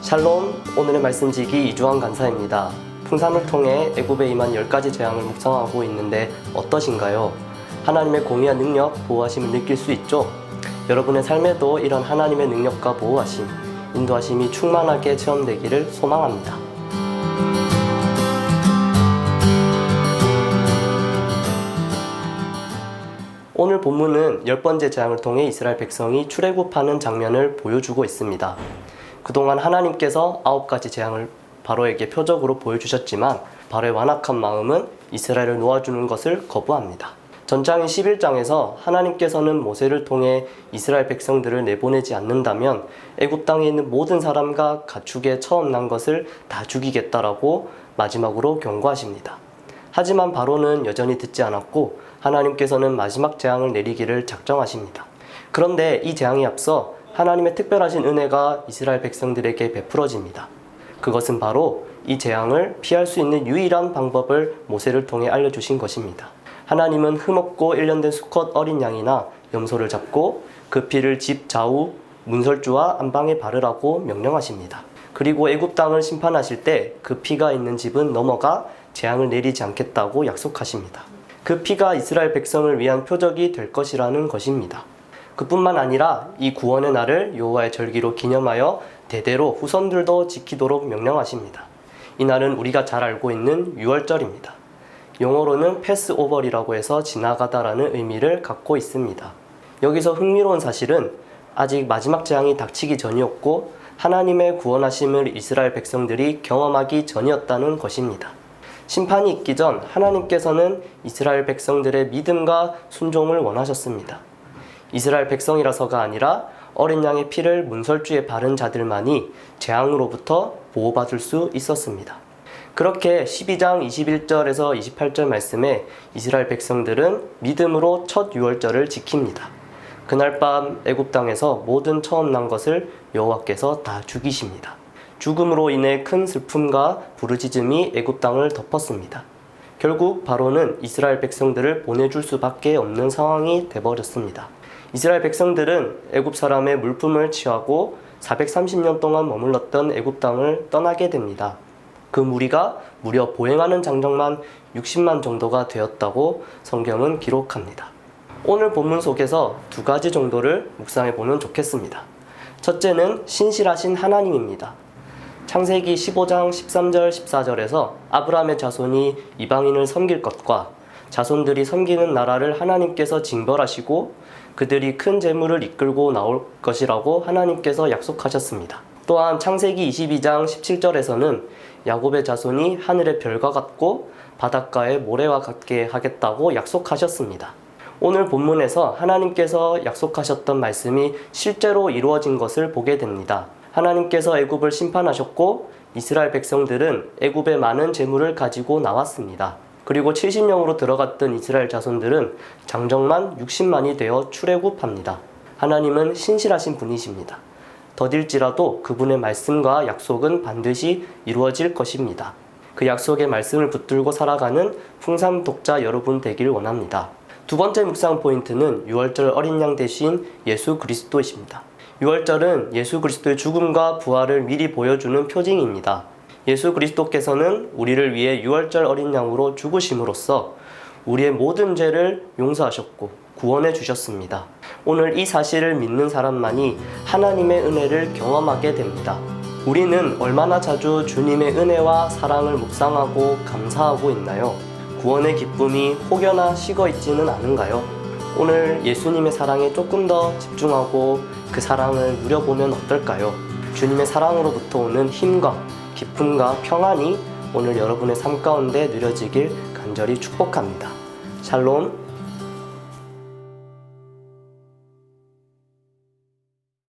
샬롬, 오늘의 말씀지기 이주환 간사입니다. 풍산을 통해 애굽에 임한 10가지 재앙을 묵상하고 있는데 어떠신가요? 하나님의 공의와 능력, 보호하심을 느낄 수 있죠? 여러분의 삶에도 이런 하나님의 능력과 보호하심, 인도하심이 충만하게 체험되기를 소망합니다. 오늘 본문은 10번째 재앙을 통해 이스라엘 백성이 출애굽하는 장면을 보여주고 있습니다. 그동안 하나님께서 9가지 재앙을 바로에게 표적으로 보여주셨지만 바로의 완악한 마음은 이스라엘을 놓아주는 것을 거부합니다. 전장인 11장에서 하나님께서는 모세를 통해 이스라엘 백성들을 내보내지 않는다면 애굽 땅에 있는 모든 사람과 가축에 처음 난 것을 다 죽이겠다라고 마지막으로 경고하십니다. 하지만 바로는 여전히 듣지 않았고 하나님께서는 마지막 재앙을 내리기를 작정하십니다. 그런데 이 재앙에 앞서 하나님의 특별하신 은혜가 이스라엘 백성들에게 베풀어집니다. 그것은 바로 이 재앙을 피할 수 있는 유일한 방법을 모세를 통해 알려주신 것입니다. 하나님은 흠없고 일련된 수컷 어린 양이나 염소를 잡고 그 피를 집 좌우 문설주와 안방에 바르라고 명령하십니다. 그리고 애굽 땅을 심판하실 때 그 피가 있는 집은 넘어가 재앙을 내리지 않겠다고 약속하십니다. 그 피가 이스라엘 백성을 위한 표적이 될 것이라는 것입니다. 그뿐만 아니라 이 구원의 날을 여호와의 절기로 기념하여 대대로 후손들도 지키도록 명령하십니다. 이 날은 우리가 잘 알고 있는 유월절입니다. 영어로는 패스오버리라고 해서 지나가다라는 의미를 갖고 있습니다. 여기서 흥미로운 사실은 아직 마지막 재앙이 닥치기 전이었고 하나님의 구원하심을 이스라엘 백성들이 경험하기 전이었다는 것입니다. 심판이 있기 전 하나님께서는 이스라엘 백성들의 믿음과 순종을 원하셨습니다. 이스라엘 백성이라서가 아니라 어린 양의 피를 문설주에 바른 자들만이 재앙으로부터 보호받을 수 있었습니다. 그렇게 12장 21절에서 28절 말씀에 이스라엘 백성들은 믿음으로 첫 유월절을 지킵니다. 그날 밤 애굽 땅에서 모든 처음 난 것을 여호와께서 다 죽이십니다. 죽음으로 인해 큰 슬픔과 부르짖음이 애굽 땅을 덮었습니다. 결국 바로는 이스라엘 백성들을 보내줄 수밖에 없는 상황이 되어버렸습니다. 이스라엘 백성들은 애굽 사람의 물품을 취하고 430년 동안 머물렀던 애굽 땅을 떠나게 됩니다. 그 무리가 무려 보행하는 장정만 60만 정도가 되었다고 성경은 기록합니다. 오늘 본문 속에서 2가지 정도를 묵상해 보면 좋겠습니다. 첫째는 신실하신 하나님입니다. 창세기 15장 13절 14절에서 아브라함의 자손이 이방인을 섬길 것과 자손들이 섬기는 나라를 하나님께서 징벌하시고 그들이 큰 재물을 이끌고 나올 것이라고 하나님께서 약속하셨습니다. 또한 창세기 22장 17절에서는 야곱의 자손이 하늘의 별과 같고 바닷가의 모래와 같게 하겠다고 약속하셨습니다. 오늘 본문에서 하나님께서 약속하셨던 말씀이 실제로 이루어진 것을 보게 됩니다. 하나님께서 애굽을 심판하셨고 이스라엘 백성들은 애굽의 많은 재물을 가지고 나왔습니다. 그리고 70명으로 들어갔던 이스라엘 자손들은 장정만 60만이 되어 출애굽합니다. 하나님은 신실하신 분이십니다. 더딜지라도 그분의 말씀과 약속은 반드시 이루어질 것입니다. 그 약속의 말씀을 붙들고 살아가는 풍산 독자 여러분 되길 원합니다. 2번째 묵상 포인트는 유월절 어린 양 대신 예수 그리스도이십니다. 유월절은 예수 그리스도의 죽음과 부활을 미리 보여주는 표징입니다. 예수 그리스도께서는 우리를 위해 유월절 어린 양으로 죽으심으로써 우리의 모든 죄를 용서하셨고 구원해 주셨습니다. 오늘 이 사실을 믿는 사람만이 하나님의 은혜를 경험하게 됩니다. 우리는 얼마나 자주 주님의 은혜와 사랑을 묵상하고 감사하고 있나요? 구원의 기쁨이 혹여나 식어 있지는 않은가요? 오늘 예수님의 사랑에 조금 더 집중하고 그 사랑을 누려보면 어떨까요? 주님의 사랑으로부터 오는 힘과 기쁨과 평안이 오늘 여러분의 삶 가운데 누려지길 간절히 축복합니다. 샬롬.